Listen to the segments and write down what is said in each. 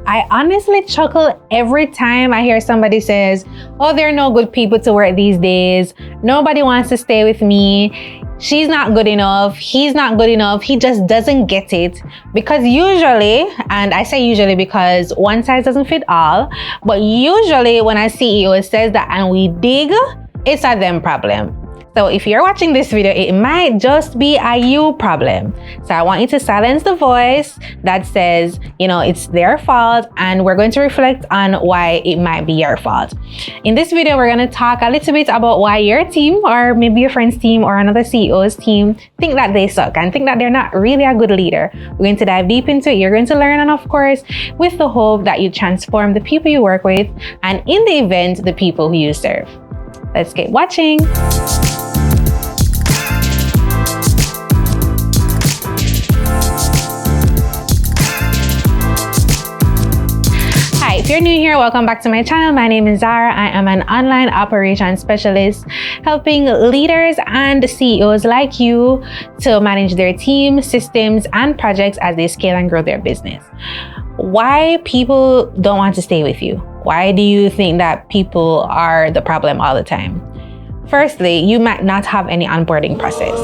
I honestly chuckle every time I hear somebody says, oh, there are no good people to work these days. Nobody wants to stay with me. She's not good enough. He's not good enough. He just doesn't get it. Because usually, and I say usually because one size doesn't fit all, but usually when a CEO says that and we dig, it's a them problem. So if you're watching this video, it might just be a you problem. So I want you to silence the voice that says, it's their fault, and we're going to reflect on why it might be your fault. In this video, we're going to talk a little bit about why your team, or maybe your friend's team or another CEO's team, think that they suck and think that they're not really a good leader. We're going to dive deep into it. You're going to learn, and of course, with the hope that you transform the people you work with, and in the event, the people who you serve. Let's get watching. If you're new here, welcome back to my channel. My name is Zara. I am an online operations specialist helping leaders and CEOs like you to manage their team, systems, and projects as they scale and grow their business. Why people don't want to stay with you? Why do you think that people are the problem all the time? Firstly, you might not have any onboarding process.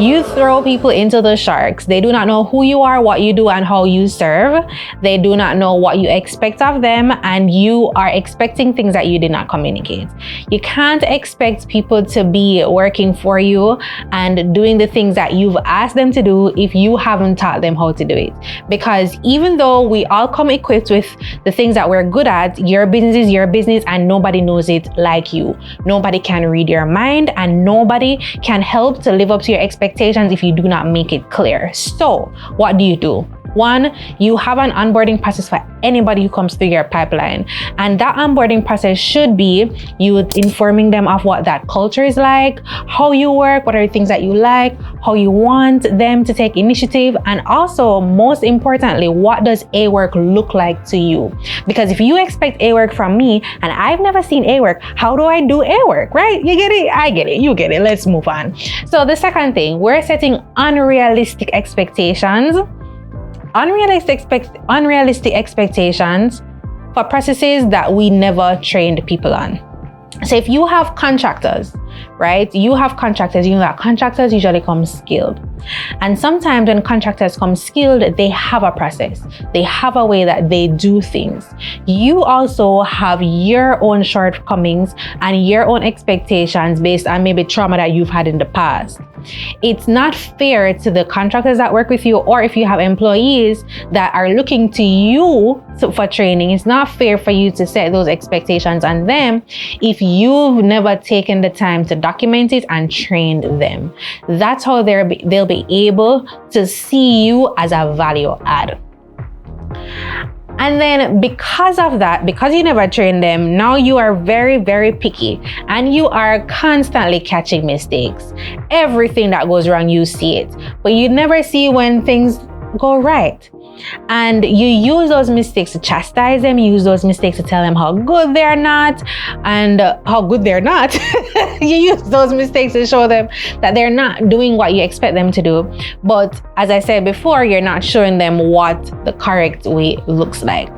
You throw people into the sharks. They do not know who you are, what you do, and how you serve. They do not know what you expect of them, and you are expecting things that you did not communicate. You can't expect people to be working for you and doing the things that you've asked them to do if you haven't taught them how to do it. Because even though we all come equipped with the things that we're good at, your business is your business and nobody knows it like you. Nobody can read your mind, and nobody can help to live up to your expectations if you do not make it clear. So what do? One, you have an onboarding process for anybody who comes through your pipeline. And that onboarding process should be you informing them of what that culture is like, how you work, what are the things that you like, how you want them to take initiative, and also, most importantly, what does A work look like to you? Because if you expect A work from me and I've never seen A work, how do I do A work, right? You get it? I get it. You get it. Let's move on. So the second thing, we're setting unrealistic expectations. Unrealistic expectations for processes that we never trained people on. So if you have contractors, right? You know that contractors usually come skilled. And sometimes when contractors come skilled, they have a process. They have a way that they do things. You also have your own shortcomings and your own expectations based on maybe trauma that you've had in the past. It's not fair to the contractors that work with you, or if you have employees that are looking to you for training, it's not fair for you to set those expectations on them if you've never taken the time to document it and trained them. That's how they'll be able to see you as a value add. And then because of that, because you never trained them, now you are very, very picky and you are constantly catching mistakes. Everything that goes wrong, you see it, but you never see when things go right. And you use those mistakes to chastise them. You use those mistakes to tell them how good they're not and how good they're not. You use those mistakes to show them that they're not doing what you expect them to do. But as I said before, you're not showing them what the correct way looks like.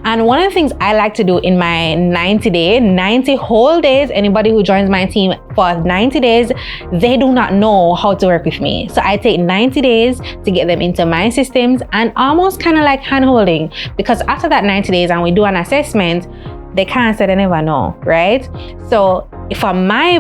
And one of the things I like to do in my 90 whole days, anybody who joins my team for 90 days, they do not know how to work with me. So I take 90 days to get them into my systems, and almost kind of like hand-holding, because after that 90 days and we do an assessment, they can't say they never know, right? So for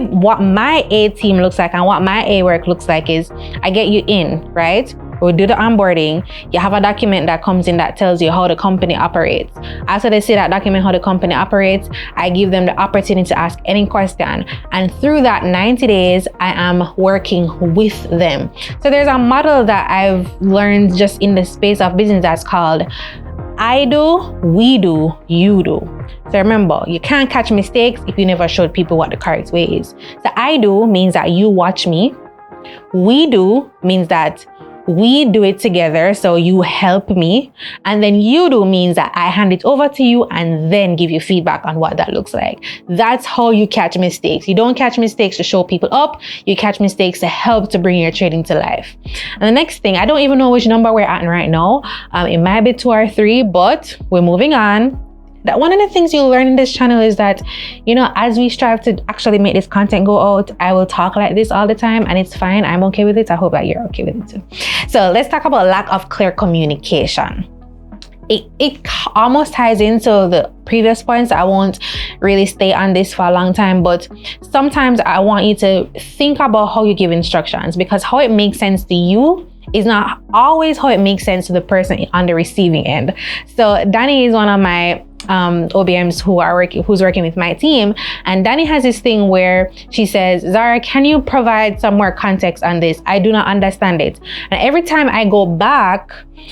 what my A team looks like and what my A work looks like is I get you in, right? We do the onboarding. You have a document that comes in that tells you how the company operates. After they see that document, how the company operates, I give them the opportunity to ask any question. And through that 90 days, I am working with them. So there's a model that I've learned just in the space of business that's called I do, we do, you do. So remember, you can't catch mistakes if you never showed people what the correct way is. So I do means that you watch me. We do means that we do it together. So you help me, and then you do means that I hand it over to you and then give you feedback on what that looks like. That's how you catch mistakes. You don't catch mistakes to show people up. You catch mistakes to help to bring your trading to life. And the next thing, I don't even know which number we're at right now. It might be 2 or 3, but we're moving on. That one of the things you'll learn in this channel is that, you know, as we strive to actually make this content go out, I will talk like this all the time, and it's fine. I'm okay with it. I hope that you're okay with it too. So let's talk about lack of clear communication. It almost ties into the previous points. I won't really stay on this for a long time, but sometimes I want you to think about how you give instructions, because how it makes sense to you is not always how it makes sense to the person on the receiving end. So Danny is one of my OBMs who's working with my team, and Danny has this thing where she says, Zara, can you provide some more context on this? I do not understand it. And every time I go back,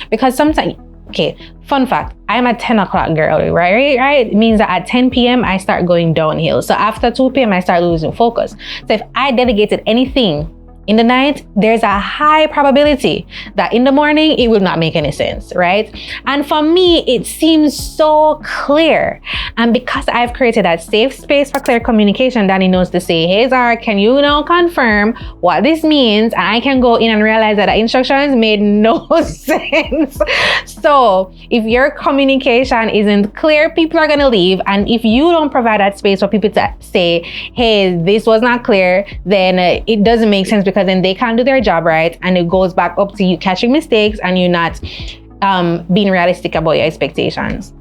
because sometimes, okay, fun fact, I'm a 10 o'clock girl, right? It means that at 10 p.m. I start going downhill. So after 2 p.m. I start losing focus. So if I delegated anything in the night, there's a high probability that in the morning it will not make any sense, right? And for me, it seems so clear. And because I've created that safe space for clear communication, Danny knows to say, hey Zara, can you now confirm what this means? And I can go in and realize that the instructions made no sense. So if your communication isn't clear, people are gonna leave. And if you don't provide that space for people to say, hey, this was not clear, then it doesn't make sense, because then they can't do their job right, and it goes back up to you catching mistakes and you're not being realistic about your expectations.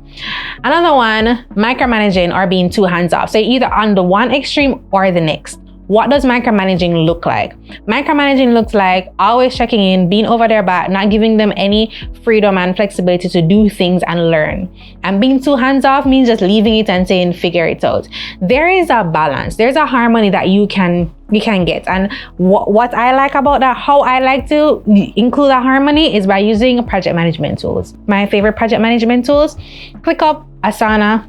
Another one, micromanaging or being too hands-off. So either on the one extreme or the next. What does micromanaging look like? Micromanaging looks like always checking in, being over their back, not giving them any freedom and flexibility to do things and learn. And being too hands-off means just leaving it and saying, figure it out. There is a balance. There's a harmony that you can get. And what I like about that, how I like to include a harmony, is by using project management tools. My favorite project management tools, ClickUp, Asana.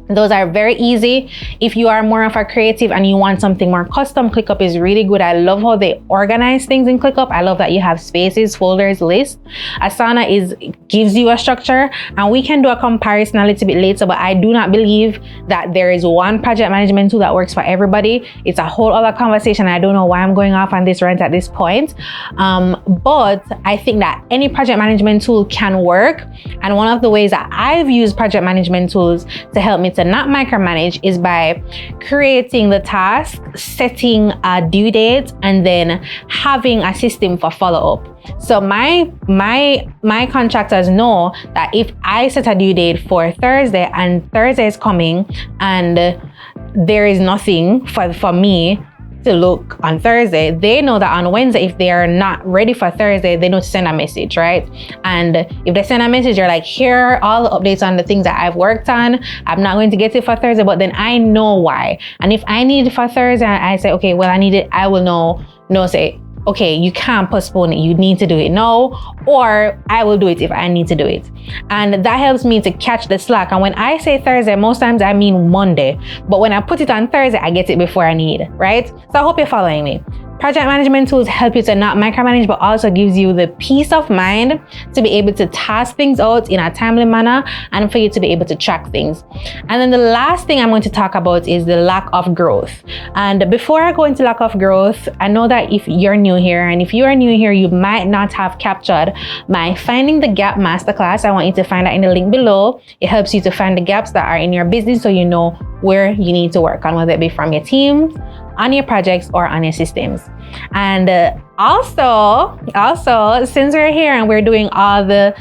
Those are very easy. If you are more of a creative and you want something more custom, ClickUp is really good. I love how they organize things in ClickUp. I love that you have spaces, folders, lists. Asana gives you a structure, and we can do a comparison a little bit later, but I do not believe that there is one project management tool that works for everybody. It's a whole other conversation. I don't know why I'm going off on this rant at this point. But I think that any project management tool can work. And one of the ways that I've used project management tools to help me to not micromanage is by creating the task, setting a due date, and then having a system for follow-up. So my contractors know that if I set a due date for Thursday and Thursday is coming and there is nothing for me to look on Thursday, they know that on Wednesday, if they are not ready for Thursday, they know to send a message, right? And if they send a message, you're like, here are all the updates on the things that I've worked on. I'm not going to get it for Thursday, but then I know why. And if I need it for Thursday, I say, okay, well, I need it, I will say, okay, you can't postpone it. You need to do it now, or I will do it if I need to do it. And that helps me to catch the slack. And when I say Thursday, most times I mean Monday. But when I put it on Thursday, I get it before I need, right? So I hope you're following me. Project management tools help you to not micromanage, but also gives you the peace of mind to be able to task things out in a timely manner and for you to be able to track things. And then the last thing I'm going to talk about is the lack of growth. And before I go into lack of growth, I know that if you're new here, and if you are new here, you might not have captured my Finding the Gap Masterclass. I want you to find that in the link below. It helps you to find the gaps that are in your business so you know where you need to work on, whether it be from your team, on your projects, or on your systems. And also, since we're here and we're doing all the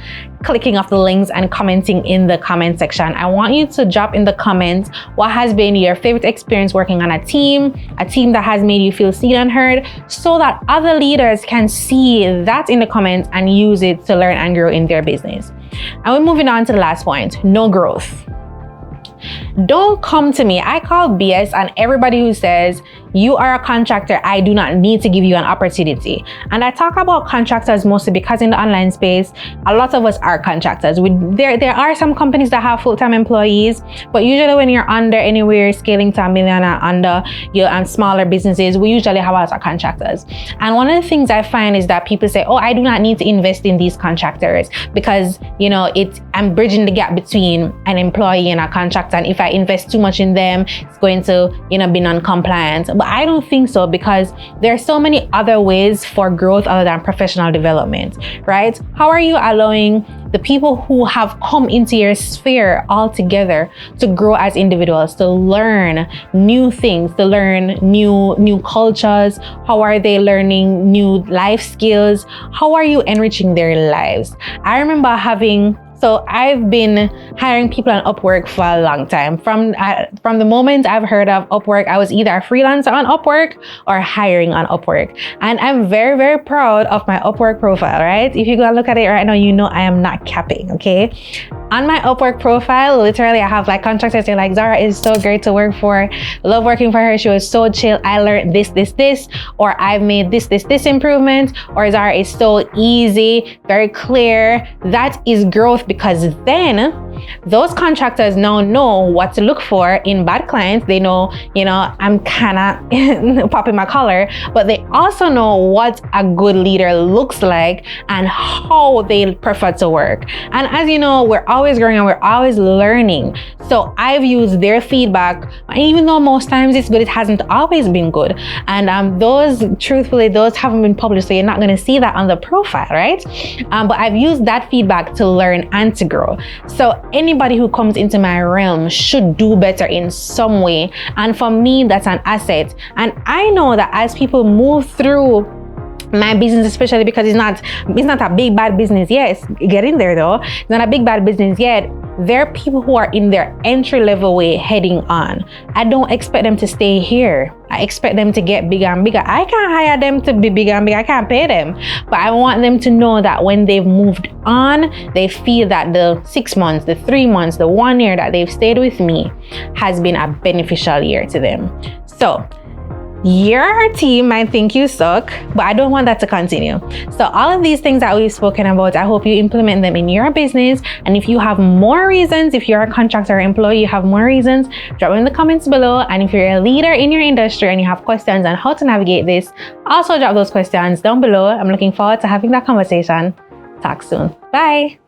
clicking of the links and commenting in the comment section, I want you to drop in the comments what has been your favorite experience working on a team that has made you feel seen and heard, so that other leaders can see that in the comments and use it to learn and grow in their business. And we're moving on to the last point, no growth. Don't come to me. I call BS on everybody who says you are a contractor, I do not need to give you an opportunity. And I talk about contractors mostly because in the online space, a lot of us are contractors. There are some companies that have full-time employees, but usually when you're under anywhere scaling to $1 million or under, and smaller businesses, we usually have a lot of contractors. And one of the things I find is that people say, oh, I do not need to invest in these contractors because, I'm bridging the gap between an employee and a contractor. And if I invest too much in them, it's going to, be non-compliant. But I don't think so, because there are so many other ways for growth other than professional development, right? How are you allowing the people who have come into your sphere all together to grow as individuals, to learn new things, to learn new cultures? How are they learning new life skills? How are you enriching their lives? I remember I've been hiring people on Upwork for a long time. From the moment I've heard of Upwork, I was either a freelancer on Upwork or hiring on Upwork. And I'm very, very proud of my Upwork profile, right? If you go look at it right now, I am not capping, okay? On my Upwork profile, literally I have contractors say Zara is so great to work for. Love working for her. She was so chill. I learned this, or I've made this improvement, or Zara is so easy, very clear. That is growth, because then those contractors now know what to look for in bad clients. They know, I'm kind of popping my collar, but they also know what a good leader looks like and how they prefer to work. And as you know, we're always growing and we're always learning. So I've used their feedback, and even though most times it's good, it hasn't always been good. And those haven't been published, so you're not going to see that on the profile, right? But I've used that feedback to learn and to grow. So anybody who comes into my realm should do better in some way. And for me, that's an asset. And I know that as people move through my business, especially because it's not a big bad business yet. Get in there though. It's not a big bad business yet. There are people who are in their entry level way heading on. I don't expect them to stay here. I expect them to get bigger and bigger. I can't hire them to be bigger and bigger. I can't pay them. But I want them to know that when they've moved on, they feel that the 6 months, the 3 months, the 1 year that they've stayed with me has been a beneficial year to them. So your team might think you suck, but I don't want that to continue. So all of these things that we've spoken about, I hope you implement them in your business. And if you have more reasons, if you're a contractor or employee, you have more reasons, drop them in the comments below. And if you're a leader in your industry and you have questions on how to navigate this, also drop those questions down below. I'm looking forward to having that conversation. Talk soon. Bye.